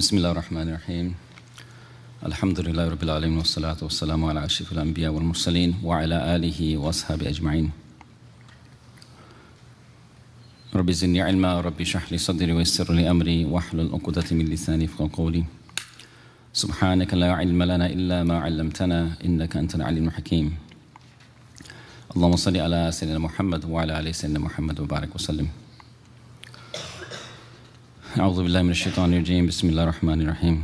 Bismillah ar-Rahman ar-Rahim. Alhamdulillah Rabbil Alameen wa salatu wa salamu ala ashrafil anbiya wal mursaleen wa ala alihi wa ashabi ajma'in. Rabbi zidni ilma, Rabbi shrah li sadri wa yassir li amri wa hlul 'uqdatan min lisani yafqahu qawli. Subhanaka la ilma lana illa ma 'allamtana innaka antal alimul hakim. Allahumma salli ala sayyidina Muhammad wa ala ali sayyidina Muhammad wa barik wa sallim. أعوذ بالله من الشيطان الرجيم بسم الله الرحمن الرحيم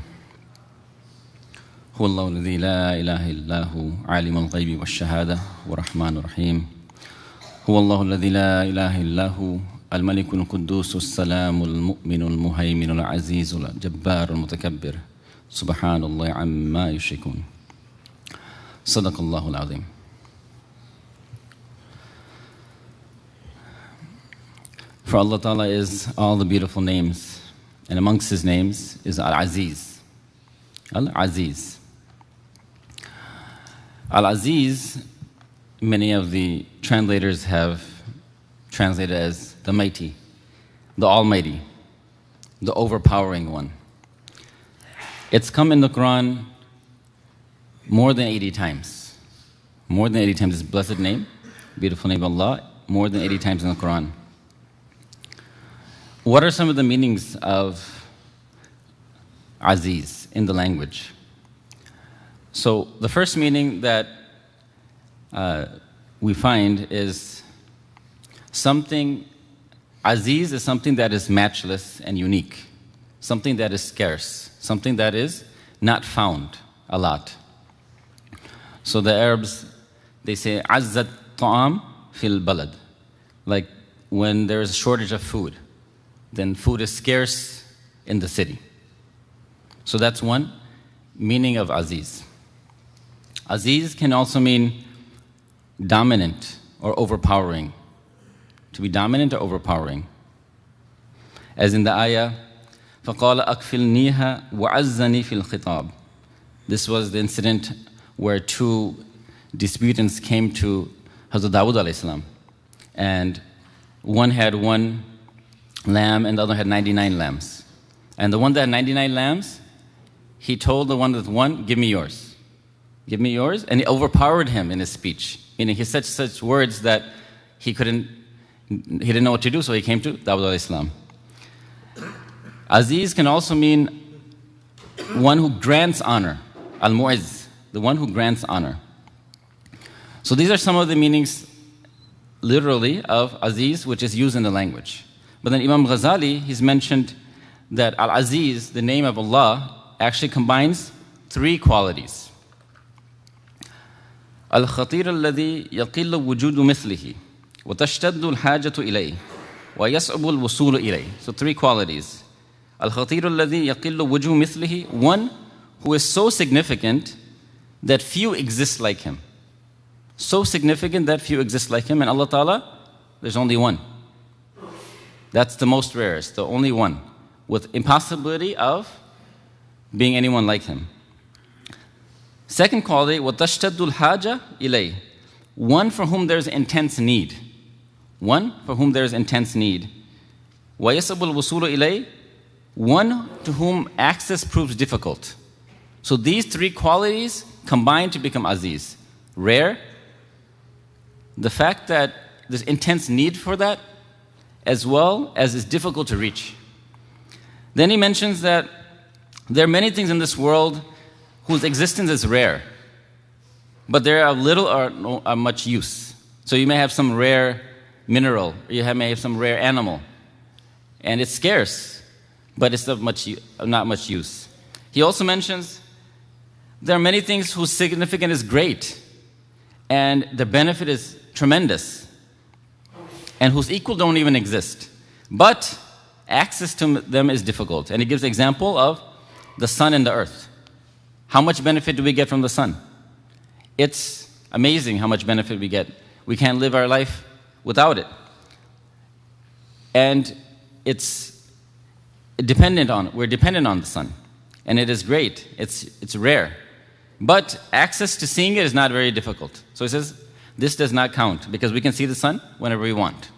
هو الله الذي لا إله إلا هو عالم الغيب والشهادة والرحمن الرحيم هو الله الذي لا إله إلا هو الملك القدوس السلام المؤمن المهيمن العزيز الجبار المتكبر سبحان الله عما يشركون صدق الله العظيم. For Allah Ta'ala is all the beautiful names, and amongst His names is Al-Aziz. Al-Aziz. Al-Aziz, many of the translators have translated as the mighty, the almighty, the overpowering one. It's come in the Quran more than 80 times. More than 80 times, this blessed name, beautiful name of Allah, more than 80 times in the Quran. What are some of the meanings of Aziz in the language? So the first meaning that we find is something, Aziz is something that is matchless and unique, something that is scarce, something that is not found a lot. So the Arabs, they say, Azzat ta'am fil balad, like when there is a shortage of food, then food is scarce in the city. So that's one meaning of Aziz. Aziz can also mean dominant or overpowering. To be dominant or overpowering. As in the ayah, فَقَالَ أَكْفِلْنِيهَا وَعَزَّنِي فِي الْخِطَابِ. This was the incident where two disputants came to Hazrat Dawud alayhi salam, and one had one lamb and the other had 99 lambs. And the one that had 99 lambs, he told the one with one, give me yours. Give me yours. And he overpowered him in his speech. Meaning he said such words that he didn't know what to do, so he came to Dawud alayhi salam. Aziz can also mean one who grants honor. Al-Mu'izz, the one who grants honor. So these are some of the meanings literally of Aziz, which is used in the language. But then Imam Ghazali, he's mentioned that Al-Aziz, the name of Allah, actually combines three qualities. Al-Khatir alladhi yaqillu wujudu mithlihi wa tashtaddu al-hajatu ilayhi wa yas'abu al-wusulu ilayhi. So three qualities. Al-Khatir alladhi yaqillu wujudu mithlihi, one who is so significant that few exist like him. So significant that few exist like him, and Allah Ta'ala, there's only one. That's the most rarest, the only one, with impossibility of being anyone like him. Second quality, وَتَشْتَدُّ الْحَاجَةِ إِلَيْهِ, one for whom there's intense need. One for whom there's intense need. وَيَسَبُ الْوُصُولُ إِلَيْهِ, one to whom access proves difficult. So these three qualities combine to become Aziz. Rare, the fact that there's intense need for that, as well as it's difficult to reach. Then he mentions that there are many things in this world whose existence is rare, but they are of little or much use. So you may have some rare mineral, or you may have some rare animal, and it's scarce, but it's of not much use. He also mentions there are many things whose significance is great, and the benefit is tremendous, and whose equal don't even exist. But access to them is difficult. And he gives the example of the sun and the earth. How much benefit do we get from the sun? It's amazing how much benefit we get. We can't live our life without it. And we're dependent on the sun. And it is great. It's rare. But access to seeing it is not very difficult. So he says, this does not count because we can see the sun whenever we want.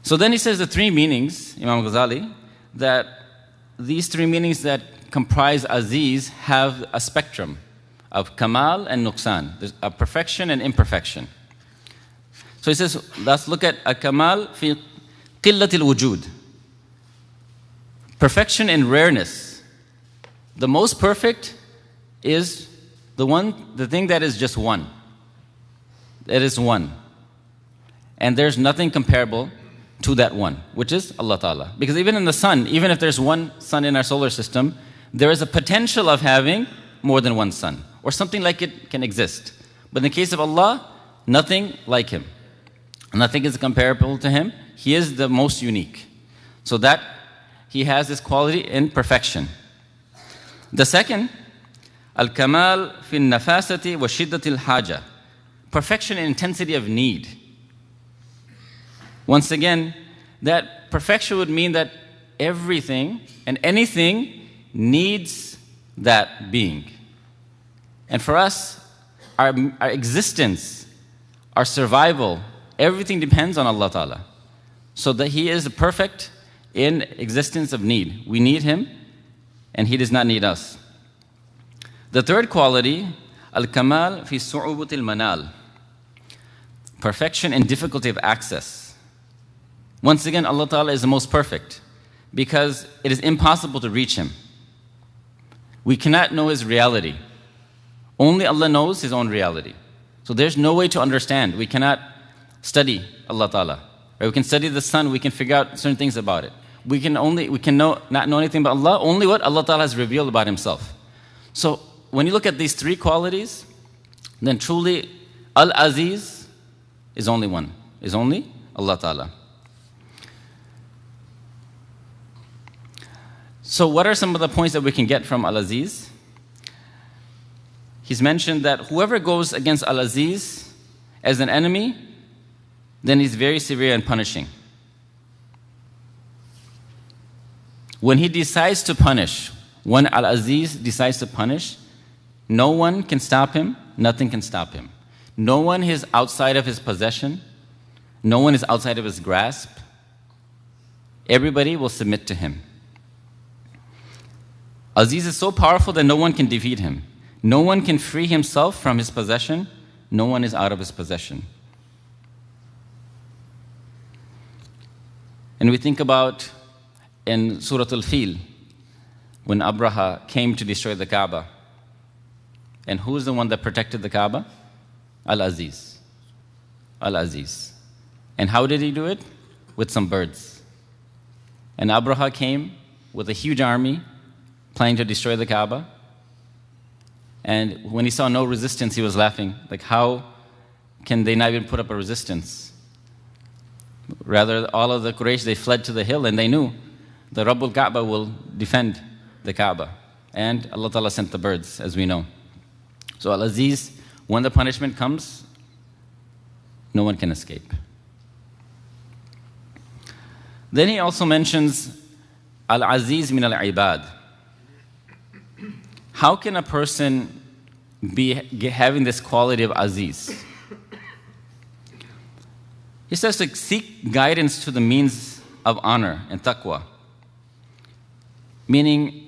So then he says the three meanings, Imam Ghazali, that these three meanings that comprise Aziz have a spectrum of Kamal and Nuqsan. There's a perfection and imperfection. So he says, let's look at Al-Kamal fi qillatil wujud. Perfection in rareness. The most perfect is the thing that is just one. It is one. And there's nothing comparable to that one, which is Allah Ta'ala. Because even in the sun, even if there's one sun in our solar system, there is a potential of having more than one sun, or something like it can exist. But in the case of Allah, nothing like Him. Nothing is comparable to Him. He is the most unique. So that He has this quality in perfection. The second, Al-Kamal fi nafasati wa shiddatil haja. Perfection in intensity of need. Once again, that perfection would mean that everything and anything needs that being. And for us, our existence, our survival, everything depends on Allah Ta'ala. So that He is perfect in existence of need. We need Him, and He does not need us. The third quality, Al-Kamal fi su'ubutil manal. Perfection in difficulty of access. Once again, Allah Ta'ala is the most perfect because it is impossible to reach Him. We cannot know His reality. Only Allah knows His own reality. So there's no way to understand. We cannot study Allah Ta'ala. Right? We can study the sun, we can figure out certain things about it. We can not know anything about Allah, only what Allah Ta'ala has revealed about Himself. So when you look at these three qualities, then truly Al-Aziz is only one, is only Allah Ta'ala. So what are some of the points that we can get from Al-Aziz? He's mentioned that whoever goes against Al-Aziz as an enemy, then he's very severe and punishing. When he decides to punish, when Al-Aziz decides to punish, no one can stop him, nothing can stop him. No one is outside of his possession, no one is outside of his grasp. Everybody will submit to him. Aziz is so powerful that no one can defeat him. No one can free himself from his possession. No one is out of his possession. And we think about in Surah Al-Fil, when Abraha came to destroy the Kaaba. And who is the one that protected the Kaaba? Al-Aziz. Al-Aziz. And how did he do it? With some birds. And Abraha came with a huge army, planning to destroy the Kaaba. And when he saw no resistance, he was laughing. Like, how can they not even put up a resistance? Rather, all of the Quraysh, they fled to the hill, and they knew the Rabbul Kaaba will defend the Kaaba. And Allah Ta'ala sent the birds, as we know. So Al-Aziz, when the punishment comes, no one can escape. Then he also mentions Al-Aziz min al-ibad. How can a person be having this quality of Aziz? He says to seek guidance to the means of honor and taqwa. Meaning,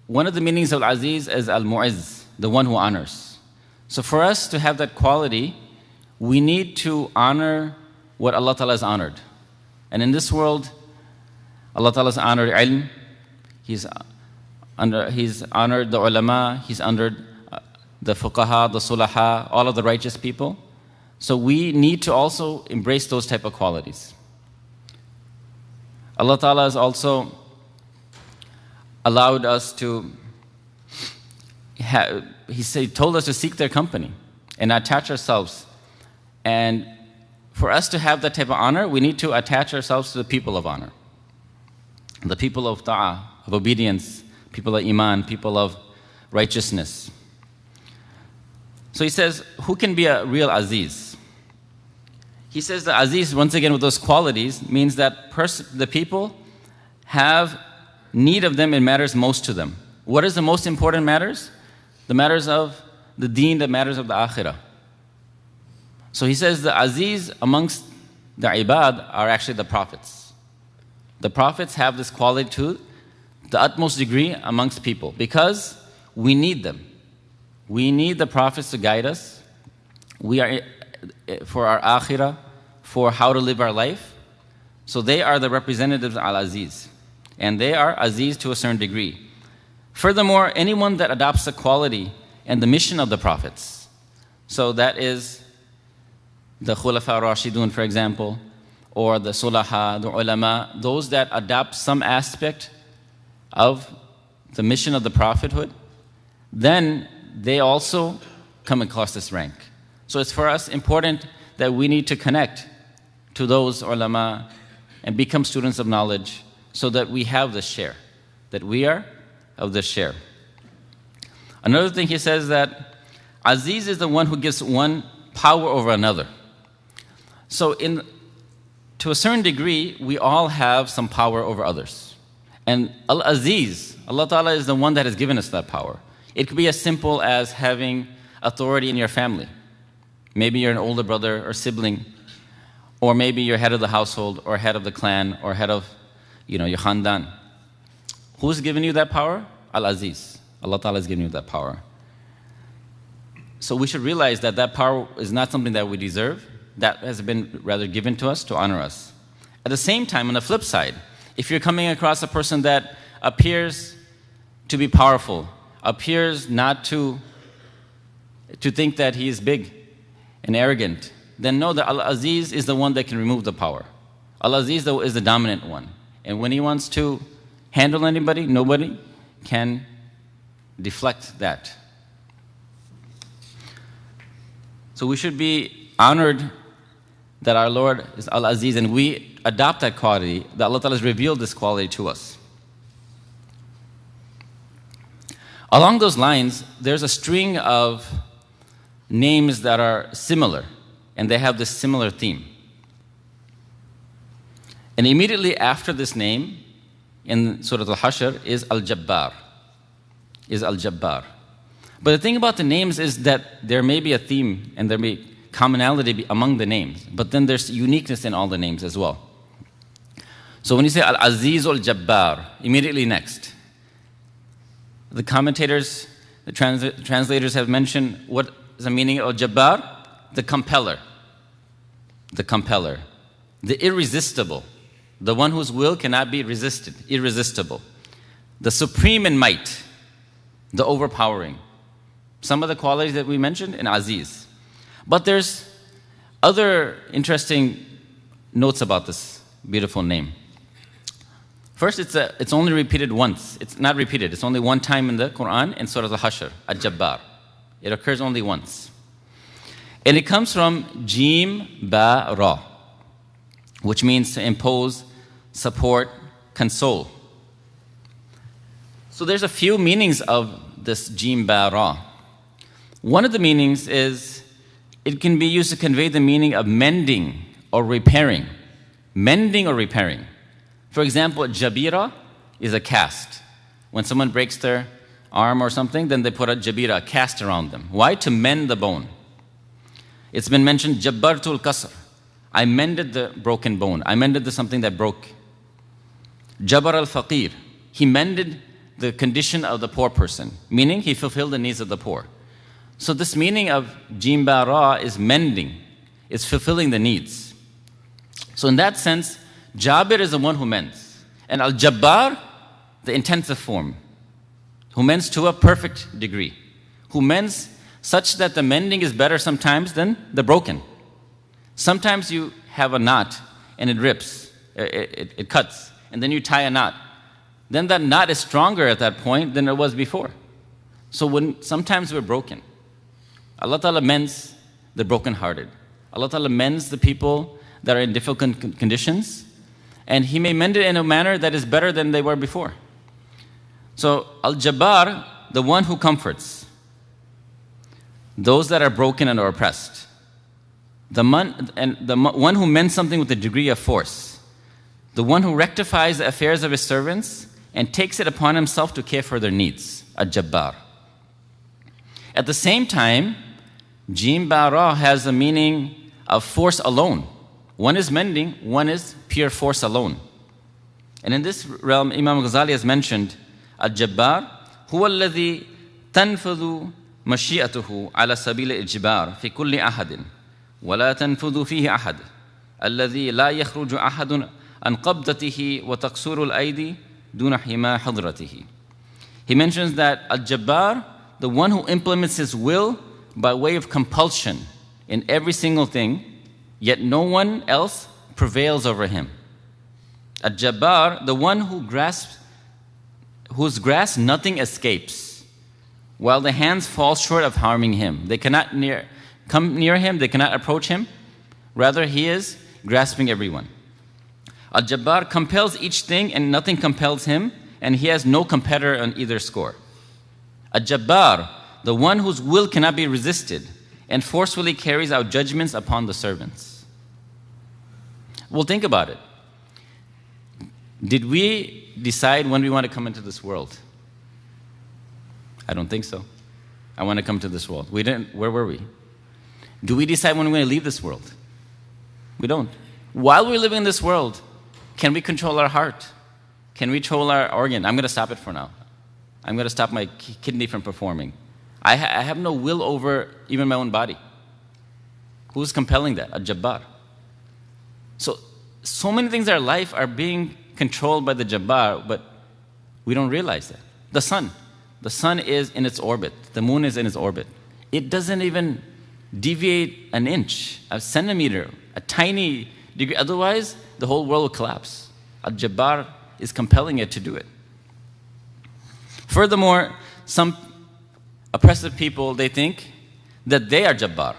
one of the meanings of Al-Aziz is Al-Mu'izz, the one who honors. So for us to have that quality, we need to honor what Allah Ta'ala has honored. And in this world, Allah Ta'ala has honored ilm, He's honored the ulama, He's honored the fuqaha, the sulaha, all of the righteous people. So we need to also embrace those type of qualities. Allah Ta'ala has also allowed us to, He told us to seek their company and attach ourselves. And for us to have that type of honor, we need to attach ourselves to the people of honor. The people of ta'ah, of obedience, people of iman, people of righteousness. So he says, who can be a real Aziz? He says the Aziz, once again with those qualities, means that the people have need of them in matters most to them. What is the most important matters? The matters of the deen, the matters of the akhirah. So he says the Aziz amongst the ibad are actually the prophets. The prophets have this quality the utmost degree amongst people, because we need them. We need the prophets to guide us. We are for our akhirah, for how to live our life. So they are the representatives of Al-Aziz. And they are Aziz to a certain degree. Furthermore, anyone that adopts the quality and the mission of the prophets, so that is the Khulafa Rashidun, for example, or the Sulaha, the Ulama, those that adopt some aspect of the mission of the prophethood, then they also come across this rank. So it's for us important that we need to connect to those ulama and become students of knowledge so that we have the share, that we are of the share. Another thing he says that Aziz is the one who gives one power over another. So to a certain degree, we all have some power over others. And Al-Aziz, Allah Ta'ala is the one that has given us that power. It could be as simple as having authority in your family. Maybe you're an older brother or sibling, or maybe you're head of the household, or head of the clan, or head of your khandan. Who's given you that power? Al-Aziz. Allah Ta'ala has given you that power. So we should realize that that power is not something that we deserve. That has been rather given to us to honor us. At the same time, on the flip side, if you're coming across a person that appears to be powerful, appears not to think that he is big and arrogant, then know that Al-Aziz is the one that can remove the power. Al-Aziz is the dominant one. And when he wants to handle anybody, nobody can deflect that. So we should be honored that our Lord is Al-Aziz, and we adopt that quality, that Allah Ta'ala has revealed this quality to us. Along those lines, there's a string of names that are similar, and they have this similar theme. And immediately after this name, in Surah Al-Hashr, is Al-Jabbar. But the thing about the names is that there may be a theme, and there may be commonality among the names, but then there's uniqueness in all the names as well. So when you say Al-Aziz Al-Jabbar, immediately next, the commentators, the translators have mentioned what is the meaning of Jabbar? The compeller, the irresistible, the one whose will cannot be resisted, irresistible, the supreme in might, the overpowering. Some of the qualities that we mentioned in Aziz. But there's other interesting notes about this beautiful name. First, it's only repeated once. It's not repeated. It's only one time in the Quran in Surah Al-Hashr, Al-Jabbar. It occurs only once. And it comes from Jim Ba Ra, which means to impose, support, console. So there's a few meanings of this Jim Ba Ra. One of the meanings is it can be used to convey the meaning of mending or repairing. Mending or repairing. For example, jabira is a cast. When someone breaks their arm or something, then they put a jabira, a cast around them. Why? To mend the bone. It's been mentioned, jabbartul kasr. I mended the broken bone. I mended something that broke. Jabar al-faqir. He mended the condition of the poor person, meaning he fulfilled the needs of the poor. So this meaning of Jim Ba Ra is mending, it's fulfilling the needs. So in that sense, Jabir is the one who mends. And Al-Jabbar, the intensive form, who mends to a perfect degree, who mends such that the mending is better sometimes than the broken. Sometimes you have a knot and it rips, it cuts, and then you tie a knot. Then that knot is stronger at that point than it was before. So sometimes we're broken. Allah Ta'ala mends the brokenhearted. Allah Ta'ala mends the people that are in difficult conditions, and He may mend it in a manner that is better than they were before. So Al-Jabbar, the one who comforts those that are broken and are oppressed. The one who mends something with a degree of force. The one who rectifies the affairs of His servants and takes it upon Himself to care for their needs. Al-Jabbar. At the same time, Jim Ba Ra has the meaning of force alone. One is mending, one is pure force alone. And in this realm, Imam Ghazali has mentioned, Al-Jabbar, هو الذي تنفذ مشيئته على سبيل الإجبار في كل أحد ولا تنفذ فيه أحد الذي لا يخرج أحد عن قبضته وتقصر الأيدي دون حماية حضرته. He mentions that Al-Jabbar, the one who implements his will by way of compulsion in every single thing, yet no one else prevails over him. Al-Jabbar, the one whose grasp nothing escapes, while the hands fall short of harming him. They cannot come near him, they cannot approach him. Rather, he is grasping everyone. Al-Jabbar compels each thing and nothing compels him, and he has no competitor on either score. Al-Jabbar, the one whose will cannot be resisted and forcefully carries out judgments upon the servants. Well, think about it. Did we decide when we want to come into this world? I don't think so. I want to come to this world. We didn't. Where were we? Do we decide when we're going to leave this world? We don't. While we're living in this world, can we control our heart? Can we control our organ? I'm going to stop it for now. I'm going to stop my kidney from performing. I have no will over even my own body. Who's compelling that? Al-Jabbar. So many things in our life are being controlled by the Jabbar, but we don't realize that. The sun is in its orbit. The moon is in its orbit. It doesn't even deviate an inch, a centimeter, a tiny degree. Otherwise, the whole world will collapse. Al-Jabbar is compelling it to do it. Furthermore, some oppressive people, they think that they are Jabbar.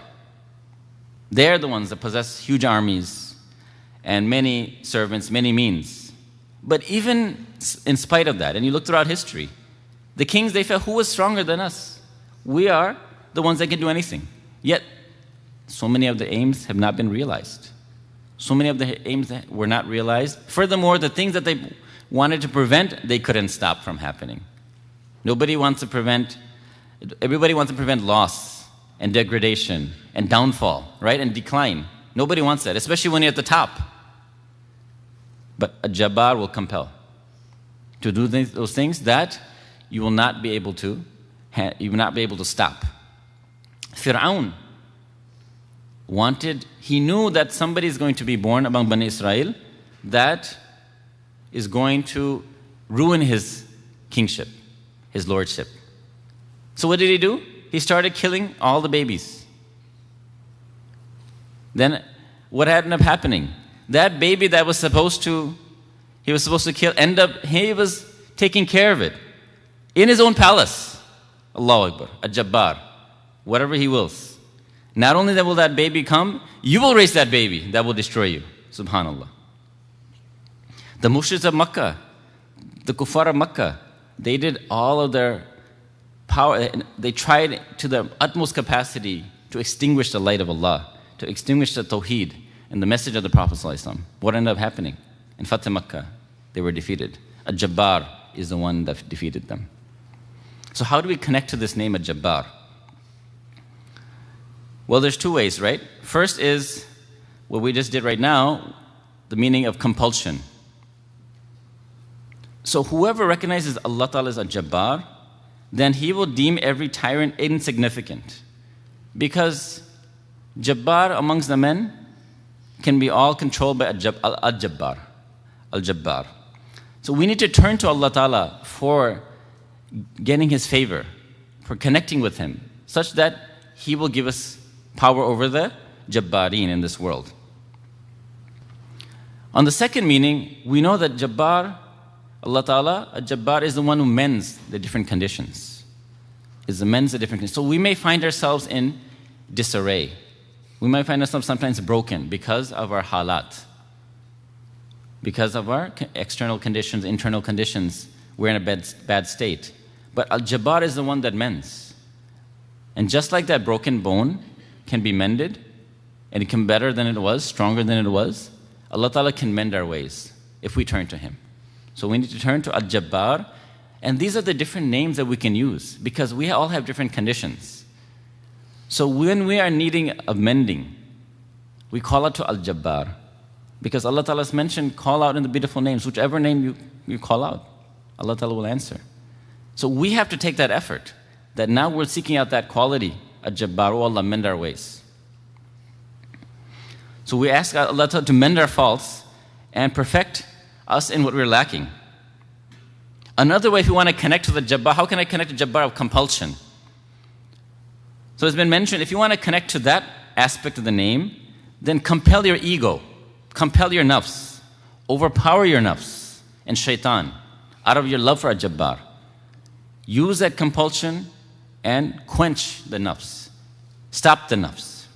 They are the ones that possess huge armies and many servants, many means. But even in spite of that, and you look throughout history, the kings, they felt, who was stronger than us? We are the ones that can do anything. Yet, so many of the aims have not been realized. So many of the aims that were not realized. Furthermore, the things that they wanted to prevent, they couldn't stop from happening. Everybody wants to prevent loss and degradation and downfall, right? And decline. Nobody wants that, especially when you're at the top. But a Jabbar will compel to do those things that you will not be able to stop. Fir'aun he knew that somebody is going to be born among Bani Israel that is going to ruin his kingship, his lordship. So what did he do? He started killing all the babies. Then what ended up happening? That baby that he was supposed to kill, he was taking care of it in his own palace. Allahu Akbar, Al-Jabbar, whatever he wills. Not only that will that baby come, you will raise that baby that will destroy you. Subhanallah. The mushriks of Makkah, the kuffar of Makkah, they did all of their power, they tried to their utmost capacity to extinguish the light of Allah, to extinguish the Tawheed and the message of the Prophet ﷺ. What ended up happening? In Fatih Makkah, they were defeated. Al-Jabbar is the one that defeated them. So how do we connect to this name Al-Jabbar? Well, there's two ways, right? First is what we just did right now, the meaning of compulsion. So whoever recognizes Allah Ta'ala as Al-Jabbar, then he will deem every tyrant insignificant. Because Jabbar amongst the men can be all controlled by Al-Jabbar. Al-Jabbar. So we need to turn to Allah Ta'ala for getting His favor, for connecting with Him, such that He will give us power over the Jabbareen in this world. On the second meaning, we know that Jabbar, Allah Ta'ala, Al-Jabbar is the one who mends the different conditions. So we may find ourselves in disarray. We might find ourselves sometimes broken because of our halat, because of our external conditions, internal conditions. We're in a bad state. But Al-Jabbar is the one that mends. And just like that broken bone can be mended, and it can be better than it was, stronger than it was, Allah Ta'ala can mend our ways if we turn to Him. So we need to turn to Al-Jabbar, and these are the different names that we can use, because we all have different conditions. So when we are needing a mending, we call out to Al-Jabbar. Because Allah Ta'ala has mentioned, call out in the beautiful names. Whichever name you call out, Allah Ta'ala will answer. So we have to take that effort. That now we're seeking out that quality. Al-Jabbar, oh Allah, mend our ways. So we ask Allah Ta'ala to mend our faults and perfect us in what we're lacking. Another way, if you want to connect to the Jabbar, how can I connect to Jabbar of compulsion? So it's been mentioned, if you want to connect to that aspect of the name, then compel your ego, compel your nafs, overpower your nafs and shaitan out of your love for Al-Jabbar. Use that compulsion and quench the nafs. Stop the nafs.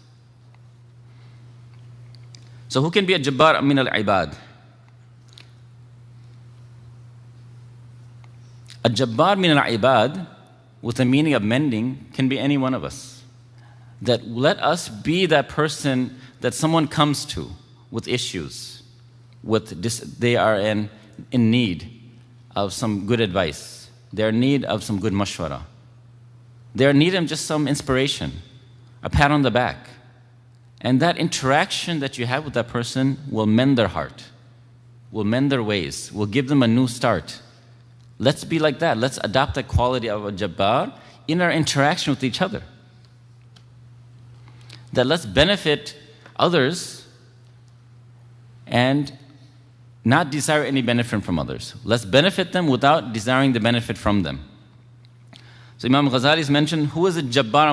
So who can be a Jabbar min al-ibad? A Jabbar min al-ibad, with the meaning of mending, can be any one of us. That let us be that person that someone comes to with issues, they are in need of some good advice. They are in need of some good mashwara. They are in need of just some inspiration, a pat on the back. And that interaction that you have with that person will mend their heart, will mend their ways, will give them a new start. Let's be like that. Let's adopt the quality of a Jabbar in our interaction with each other. That let's benefit others and not desire any benefit from others. Let's benefit them without desiring the benefit from them. So Imam Ghazali has mentioned, who is a Jabbar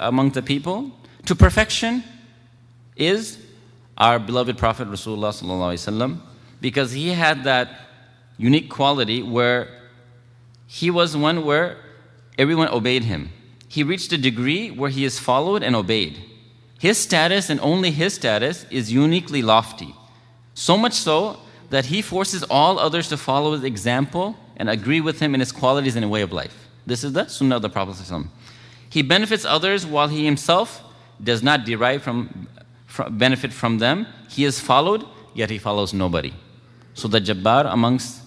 among the people? To perfection is our beloved Prophet Rasulullah sallallahu alaihi wasallam, because he had that unique quality where he was one where everyone obeyed him. He reached a degree where he is followed and obeyed. His status, and only his status, is uniquely lofty. So much so that he forces all others to follow his example and agree with him in his qualities and way of life. This is the sunnah of the Prophet ﷺ. He benefits others while he himself does not derive benefit from them. He is followed, yet he follows nobody. So the Jabbar amongst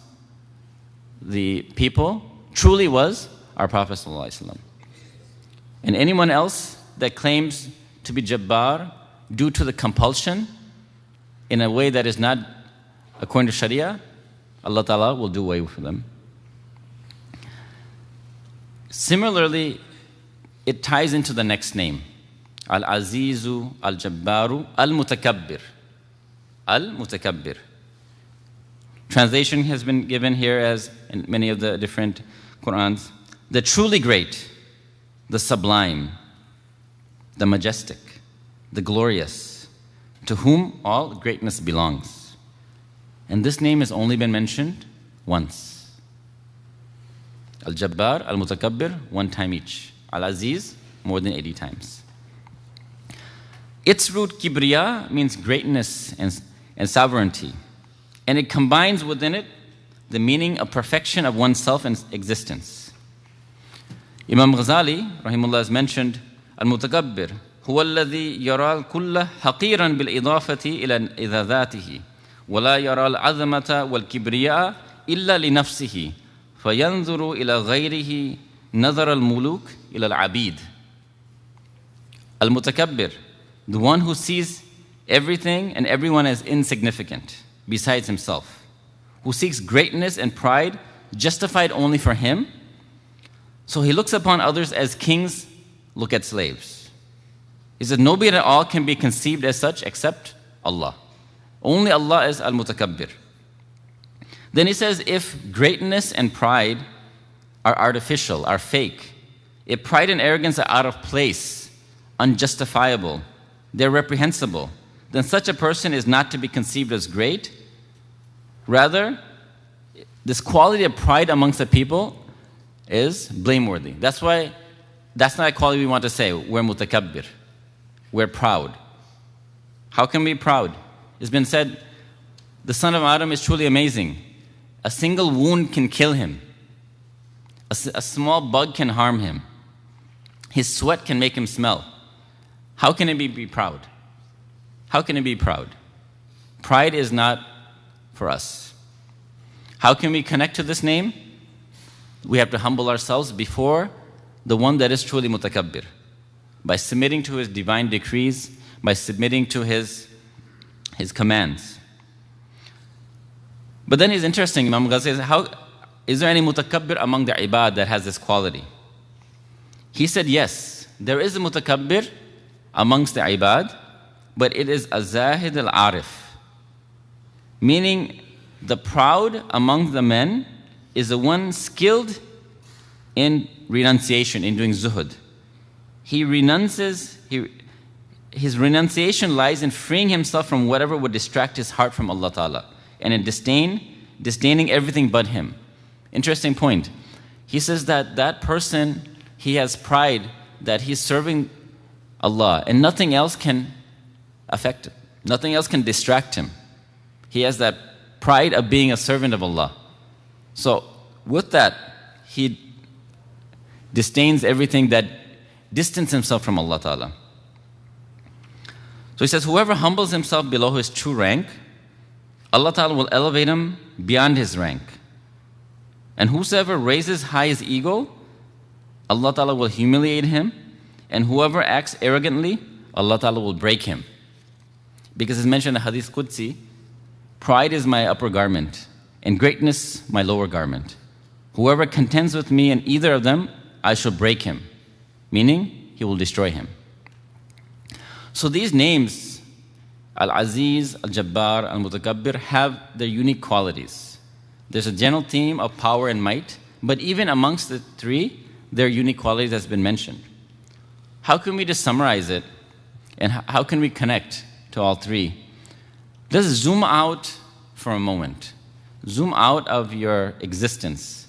the people truly was our Prophet ﷺ. And anyone else that claims to be Jabbar due to the compulsion in a way that is not according to Sharia, Allah Ta'ala will do away for them. Similarly, it ties into the next name. Al-Azizu, Al-Jabbaru, Al-Mutakabbir. Al-Mutakabbir. Translation has been given here as in many of the different Qur'ans. The truly great, the sublime, the majestic, the glorious, to whom all greatness belongs. And this name has only been mentioned once. Al-Jabbar, Al-Mutakabbir, one time each. Al-Aziz, more than 80 times. Its root, Kibriya, means greatness and sovereignty. And it combines within it the meaning of perfection of oneself and existence. Imam Ghazali, rahimahullah, has mentioned Al-Mutakabbir, هو الذي يرى الكل حقيرا بالإضافة إلى ذاته ولا يرى العظمة والكبرياء إلا لنفسه فينظر إلى غيره نظر الملوك إلى العبيد. Al-Mutakabbir, the one who sees everything and everyone as insignificant besides himself, who seeks greatness and pride justified only for him. So he looks upon others as kings look at slaves. He says nobody at all can be conceived as such except Allah. Only Allah is Al-Mutakabbir. Then he says if greatness and pride are artificial, are fake, if pride and arrogance are out of place, unjustifiable, they're reprehensible, then such a person is not to be conceived as great. Rather, this quality of pride amongst the people is blameworthy. That's why that's not a quality we want to say. We're mutakabbir. We're proud. How can we be proud? It's been said, the son of Adam is truly amazing. A single wound can kill him. A small bug can harm him. His sweat can make him smell. How can he be proud? How can he be proud? Pride is not for us. How can we connect to this name? We have to humble ourselves before the one that is truly mutakabbir, by submitting to his divine decrees, by submitting to his commands. But then it's interesting, Imam Ghazali says, is there any mutakabbir among the ibad that has this quality? He said, yes, there is a mutakabbir amongst the ibad, but it is a Zahid al-Arif. Meaning, the proud among the men is the one skilled in renunciation, in doing zuhud. He renounces, his renunciation lies in freeing himself from whatever would distract his heart from Allah Ta'ala, and in disdaining everything but Him. Interesting point. He says that person, he has pride that he's serving Allah, and nothing else can affect him. Nothing else can distract him. He has that pride of being a servant of Allah. So with that, he disdains everything that distances himself from Allah Ta'ala. So he says, whoever humbles himself below his true rank, Allah Ta'ala will elevate him beyond his rank. And whosoever raises high his ego, Allah Ta'ala will humiliate him. And whoever acts arrogantly, Allah Ta'ala will break him. Because it's mentioned in the Hadith Qudsi, pride is my upper garment, and greatness my lower garment. Whoever contends with me in either of them, I shall break him. Meaning, He will destroy him. So these names, Al-Aziz, Al-Jabbar, Al-Mutakabbir, have their unique qualities. There's a general theme of power and might, but even amongst the three, their unique qualities has been mentioned. How can we just summarize it, and how can we connect to all three? Let's zoom out for a moment. Zoom out of your existence.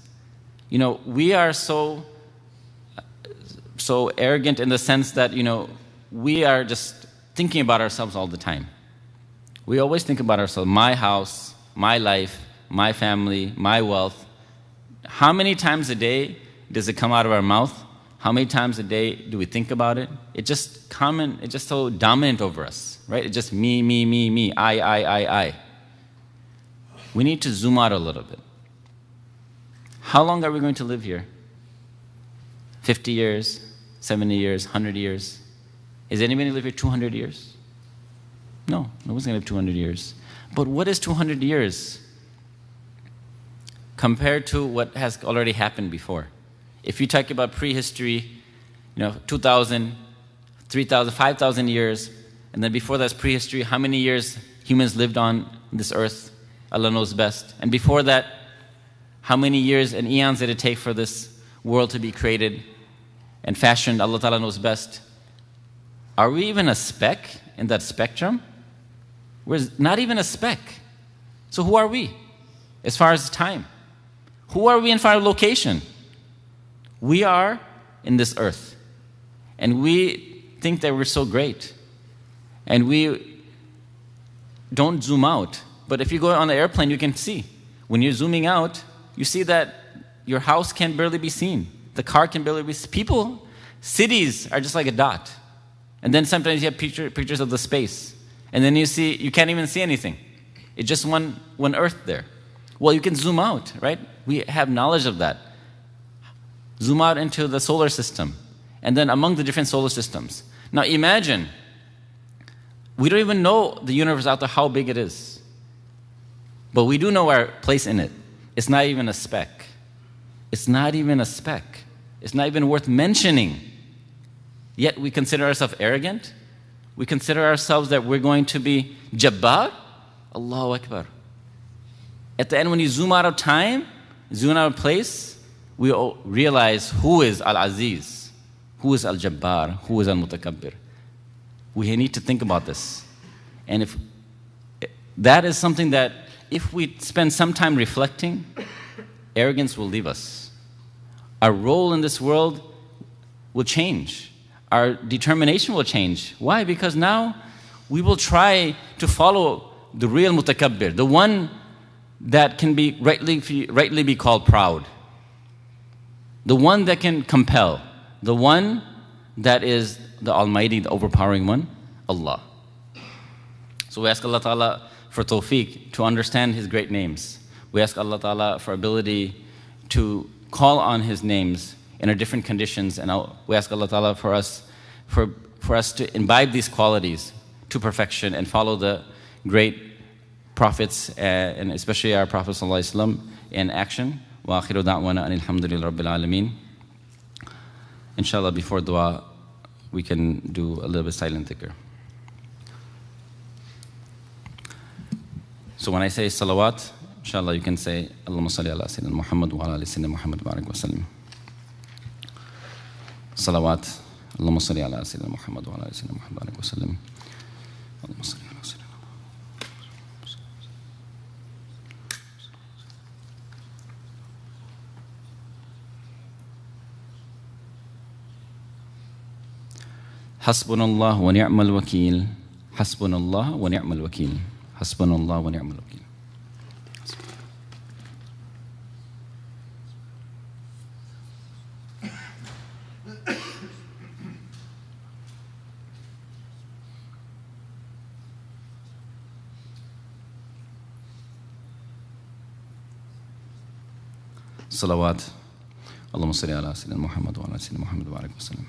You know, we are so arrogant in the sense that, you know, we are just thinking about ourselves all the time. We always think about ourselves, my house, my life, my family, my wealth. How many times a day does it come out of our mouth? How many times a day do we think about it? It's just common, it's just so dominant over us, right? It's just me, I. We need to zoom out a little bit. How long are we going to live here? 50 years, 70 years, 100 years? Is anybody live here 200 years? No, nobody's going to live 200 years. But what is 200 years compared to what has already happened before? If you talk about prehistory, 2,000, 3,000, 5,000 years, and then before that's prehistory, how many years humans lived on this earth? Allah knows best. And before that, how many years and eons did it take for this world to be created and fashioned? Allah Ta'ala knows best. Are we even a speck in that spectrum? We're not even a speck. So who are we as far as time? Who are we in far location? We are in this earth. And we think that we're so great. And we don't zoom out. But if you go on the airplane, you can see. When you're zooming out, you see that your house can barely be seen. The car can barely be seen. People, cities are just like a dot. And then sometimes you have pictures of the space. And then you can't even see anything. It's just one earth there. Well, you can zoom out, right? We have knowledge of that. Zoom out into the solar system. And then among the different solar systems. Now imagine, we don't even know the universe out there, how big it is. But we do know our place in it. It's not even a speck. It's not even a speck. It's not even worth mentioning. Yet we consider ourselves arrogant. We consider ourselves that we're going to be Jabbar. Allahu Akbar. At the end, when you zoom out of time, zoom out of place, we realize who is Al-Aziz, who is Al-Jabbar, who is Al-Mutakabbir. We need to think about this. And if that is something that, if we spend some time reflecting, arrogance will leave us. Our role in this world will change. Our determination will change. Why? Because now we will try to follow the real Mutakabbir, the one that can be rightly be called proud, the one that can compel, the one that is the Almighty, the overpowering one, Allah. So we ask Allah Ta'ala for tawfiq to understand His great names. We ask Allah Ta'ala for ability to call on His names in our different conditions, and we ask Allah Ta'ala for us to imbibe these qualities to perfection and follow the great prophets, and especially our Prophet ﷺ in action. Wa akhiru da'wana anil hamdulillahi rabbil alameen. Inshallah, before dua, we can do a little bit silent dhikr. So when I say salawat, inshallah, you can say Allahumma salli ala Sayyidina Muhammad wa ala ali Sayyidina Muhammad barik wa sallim. Salawat. Allahumma salli ala Sayyidina Muhammad wa ala ali Sayyidina Muhammad barik wa sallim. Allahumma salli ala Sayyidina Hasbunallah wa ni'mal wakil. Hasbunallah wa ni'mal wakil. Hasbunallah wa ni'mal wakil. Salawat. Allahumma salli ala Sayyidina Muhammad wa ala Sayyidina Muhammad wa barik wa sallim.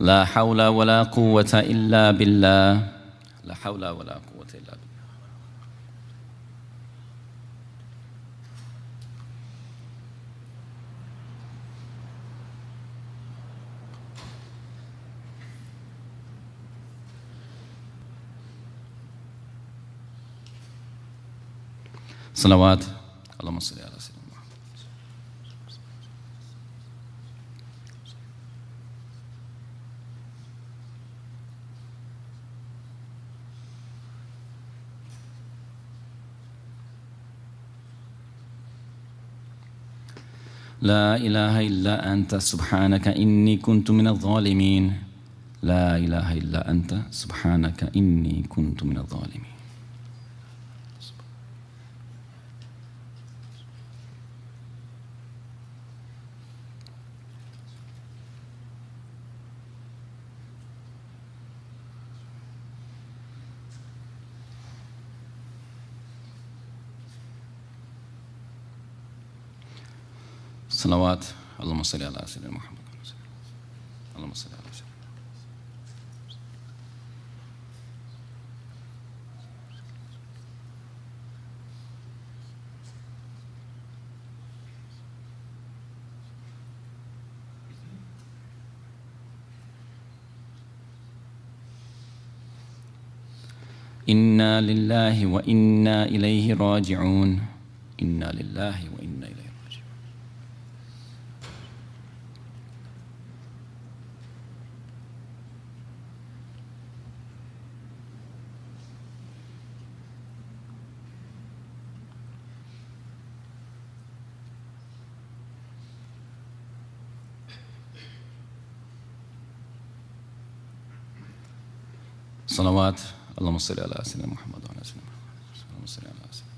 لا حول ولا قوة إلا بالله. لا حول ولا قوة إلا بالله. صلوات. اللهم صل على سيدنا محمد. لا إله إلا أنت سبحانك إني كنت من الظالمين. لا إله إلا أنت سبحانك إني كنت من الظالمين. صلوات. اللهم صل على سيدنا محمد. اللهم صل على سيدنا محمد. إنا لله وإنا إليه راجعون. إنا لله وإنا إليه. صلوات. اللهم صل على سيدنا محمد وعلى سيدنا محمد. اللهم صل على سيدنا.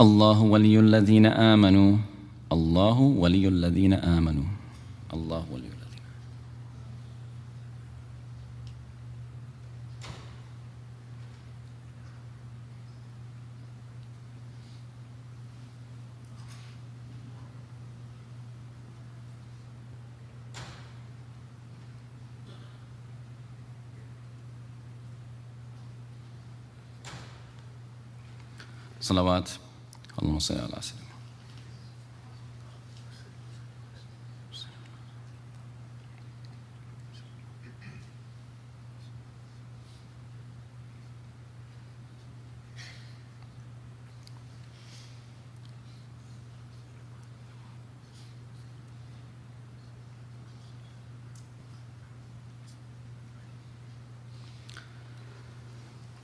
الله ولي الذين آمنوا. الله ولي الذين آمنوا. الله ولي الذين. صلوات. اللهم صل على سيدنا.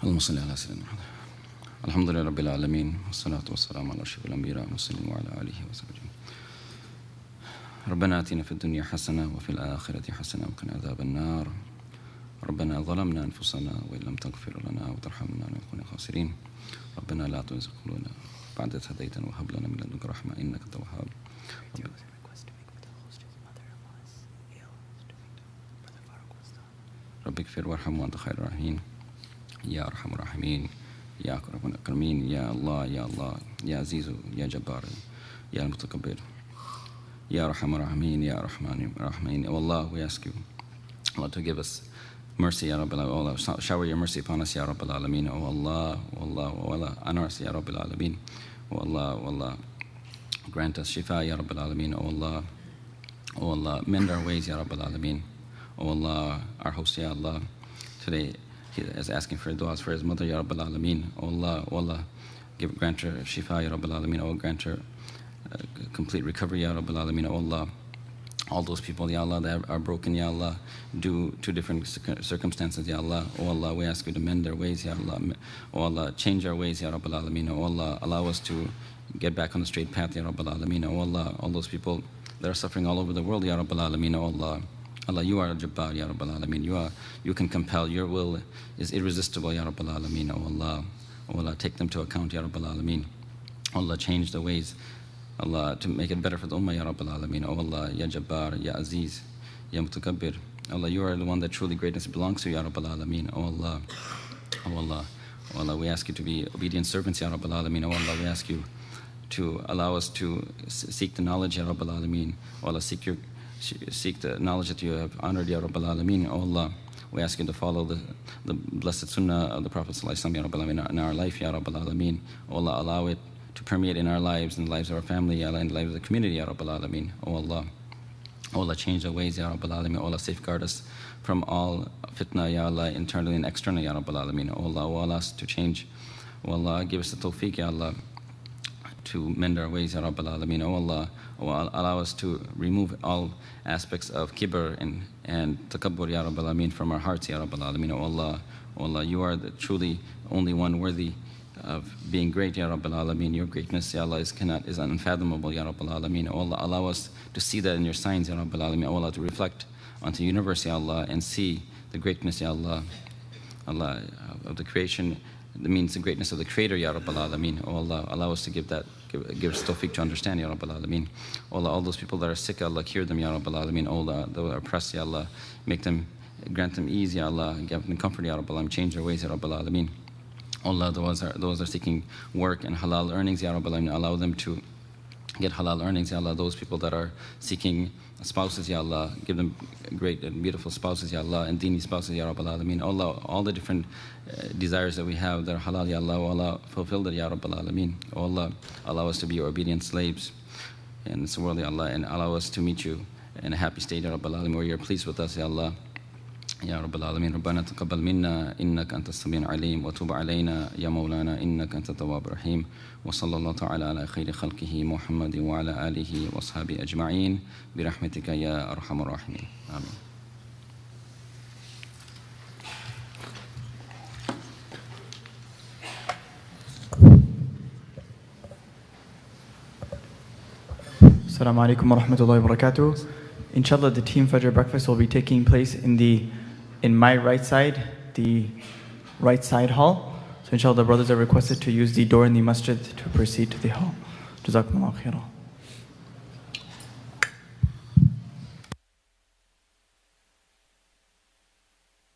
اللهم صل على سيدنا محمد. الحمد لله رب العالمين والصلاة والسلام على أشرف الأنبياء والمرسلين وعلى آله وصحبه. ربنا آتنا في الدنيا حسنة وفي الآخرة حسنة وقنا عذاب النار. ربنا ظلمنا أنفسنا وإن لم تغفر لنا وترحمنا ونكون خاسرين ربنا لا تزغ قلوبنا بعد إذ هديتنا وهب لنا من لدنك رحمة إنك أنت الوهاب رب اغفر وارحم وأنت خير الراحمين يا أرحم الراحمين يا أكرم الأكرمين يا الله يا الله يا عزيز يا جبار يا المتكبر يا أرحم الراحمين يا رحمن الرحيم. Oh Allah, we ask you, Allah, to give us mercy, Ya Rabbil Alameen. Allah, shower your mercy upon us, Ya Rabbil Alameen. Oh Allah, oh Allah, oh Allah, honor us, Ya Rabbil Alameen. Oh Allah, oh Allah, grant us shifa, Ya Rabbil Alameen. Oh Allah, mend our ways, Ya Rabbil Alameen. Oh Allah, our host, Ya Allah, today he is asking for du'as for his mother, Ya Rabbil Alameen. Oh Allah, grant her shifa, Ya Rabbil Alameen. Oh, grant her complete recovery, Ya Rabbil Alameen. Oh Allah, all those people, Ya Allah, that are broken, Ya Allah, due to different circumstances, Ya Allah. Oh Allah, we ask you to mend their ways, Ya Allah. Oh Allah, change our ways, Ya Rabbil Alameen. Oh Allah, allow us to get back on the straight path, Ya Rabbil Alameen. Oh Allah, all those people that are suffering all over the world, Ya Rabbil Alameen. Oh Allah, Allah, you are Al-Jabbar, Ya Rabbil Alameen. You can compel. Your will is irresistible, Ya Rabbil Alameen. Oh Allah, take them to account, Ya Rabbil Alameen. Oh Allah, change the ways, Allah, to make it better for the Ummah, Ya Rabbil Alameen. Oh Allah, Ya Jabbar, Ya Aziz, Ya Mutakabbir. Allah, you are the one that truly greatness belongs to, Ya Rabbil Alameen. Oh Allah, oh Allah, oh Allah, we ask you to be obedient servants, Ya Rabbil Alameen. Oh Allah, we ask you to allow us to seek the knowledge, Ya Rabbil Alameen. Oh Allah, seek the knowledge that you have honored, Ya Rabbil Alameen. Oh Allah, we ask you to follow the blessed sunnah of the Prophet Sallallahu Alaihi Wasallam, Ya Rabbil Alameen, in our life, Ya Rabbil Alameen. Oh Allah, allow it to permeate in our lives and the lives of our family, Ya Allah, and the lives of the community, Ya Rabbil Alameen. Oh Allah, change our ways, Ya Rabbil Alameen. Oh Allah, safeguard us from all fitna, Ya Allah, internally and externally, Ya Rabbil Alameen. Oh Allah, allow us to change. Oh Allah, give us the tawfiq, Ya Allah, to mend our ways, Ya Rabbil Alameen. Oh Allah, allow us to remove all aspects of kibr and takabbur, Ya Rabbil Alameen, from our hearts, Ya Rabbil Alameen. Oh Allah, you are the truly only one worthy of being great, Ya Rabbil Alameen. Your greatness, Ya Allah, is unfathomable, Ya Rabbil Alameen. Oh Allah, allow us to see that in your signs, Ya Rabbil Alameen. Oh Allah, to reflect onto the universe, Ya Allah, and see the greatness, Ya Allah, of the creation. That means the greatness of the Creator, Ya Rabbil Alameen. Oh Allah, allow us to give us tawfiq to understand, Ya Rabbil Alameen. Oh Allah, all those people that are sick, Allah, cure them, Ya Rabbil Alameen. Oh Allah, those that are oppressed, Ya Allah, grant them ease, Ya Allah, give them comfort, Ya Rabbil Alameen. Change their ways, Ya Rabbil Alameen. Oh Allah, those are seeking work and halal earnings, Ya Rabbil Alameen, allow them to get halal earnings, Ya Allah. Those people that are seeking spouses, Ya Allah, give them great and beautiful spouses, Ya Allah, and dini spouses, Ya Rabbil Alameen. Oh Allah, all the different desires that we have that are halal, Ya Allah, oh Allah, fulfill that, Ya Rabbil Alameen. Oh Allah, allow us to be your obedient slaves in this world, Ya Allah, and allow us to meet you in a happy state, Ya Rabbil Alameen, where you're pleased with us, Ya Allah. يا رب العالمين ربنا تقبل منا إنك أنت السميع العليم وتب علينا يا مولانا إنك أنت التواب الرحيم وصلى الله تعالى على خير خلقه محمد وعلى آله وأصحابه أجمعين برحمتك يا أرحم الراحمين آمين. Assalamu alaikum wa rahmatullahi wa barakatuh. Inshallah, the team Fajr breakfast will be taking place in my right side, the right side hall. So inshallah, the brothers are requested to use the door in the masjid to proceed to the hall. Jazakumullahu Khairan.